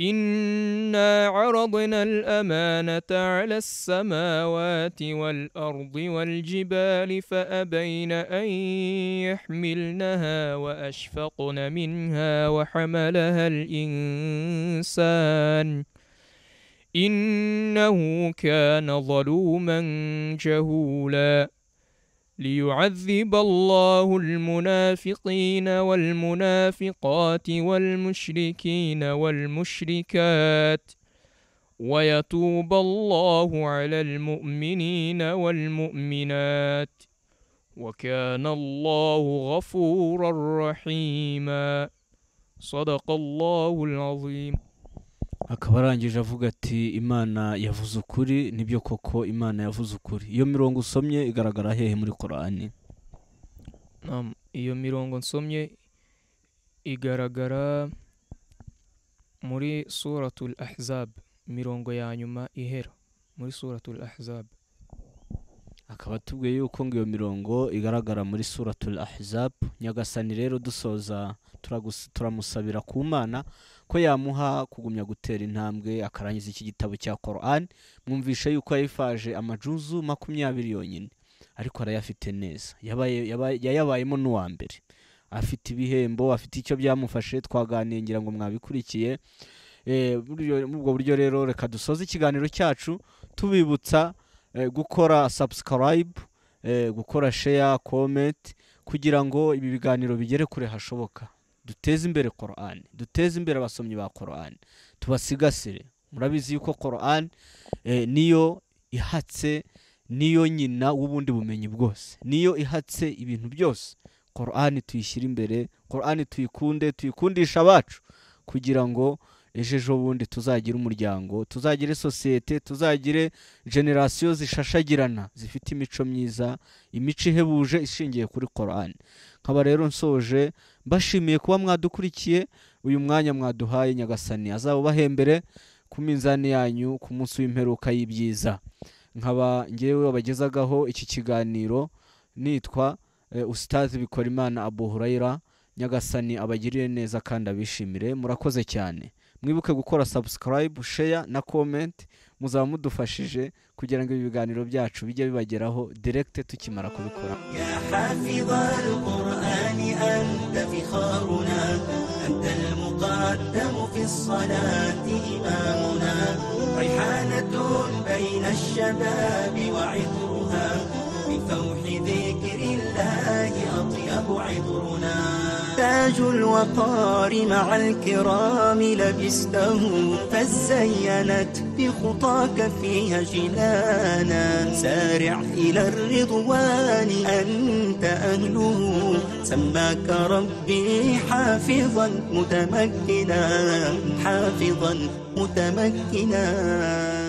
إنا عرضنا الأمانة على السماوات والأرض والجبال فأبين أن يحملنها وأشفقن منها وحملها الإنسان إنه كان ظلوما جهولا ليعذب الله المنافقين والمنافقات والمشركين والمشركات ويتوب الله على المؤمنين والمؤمنات وكان الله غفورا رحيما صدق الله العظيم. Akaba arangije avuga ati Imana yavuze ukuri, nibyo koko Imana yavuze ukuri. Iyo mirongo usomye igaragara hehe muri Qoran? Iyo mirongo nsomye igaragara muri suratul Ahzab, mirongo ya nyuma ihera muri suratul Ahzab. Akaba tubwiye yuko ngo iyo mirongo igaragara muri suratul Ahzab. Nyagasani rero dusoza turamusabira ku Mana ko yamuha kugumya gutera intambwe akarangiza iki gitabo cya Qoran. Mwumvishe yuko yayifaje amajuzu 20 yonyine, ariko arayafite neza, yayabayemo n'uwa mbere, afite ibihembo, afite icyo byamufashe. Twaganiye ngira ngo mwabikurikiye. Ubwo buryo rero reka dusoze ikiganiro cyacu tubibutsa gukora subscribe, gukora share, comment, kugira ngo ibi biganiro bigere kure hashoboka. Duteze imbere Qoran, duteze imbere abasomyi ba Qoran, tubasigasire. Murabizi yuko Qoran niyo ihatse, niyo nyina w'ubundi bumenyi bwose, niyo ihatse ibintu byose. Qoran tuyishyira imbere, Qoran tuyikunde, tuyikundisha abacu, kugira ngo ejo bundi tuzagire umuryango, tuzagire societe, tuzagire generation zishashagirana zifite imico myiza, imico ihebuje ishingiye kuri Qoran. Nkaba rero nsoje mbashimiye kuba mwadukurikiye. Uyu mwanya mwaduhaye Nyagasani azabahembere ku minzani yanyu ku munsi w'imperuka y'ibyiza. Nkaba ngewe wabagezagaho iki kiganiro nitwa Ustazi Bikorimana Abu Huraira. Nyagasani abagirire neza kandi abishimire. Murakoze cyane. Mwibuke gukora subscribe, share na comment, muzaba mudufashije kugira ngo ibiganiro byacu bijye bibageraho direct tukimara kubikora. Ya hafizal Qur'ani anta fikharuna, anta al-muqaddam fi as-salati imamuna, rayhanatun bayna ash-shabab wa 'idruha, بفوح ذكر الله أطيب عطرنا. تاج الوقار مع الكرام لبسته، فزينت بخطاك فيها جنانا. سارع إلى الرضوان أنت أهله، سماك ربي حافظا متمكنا، حافظا متمكنا.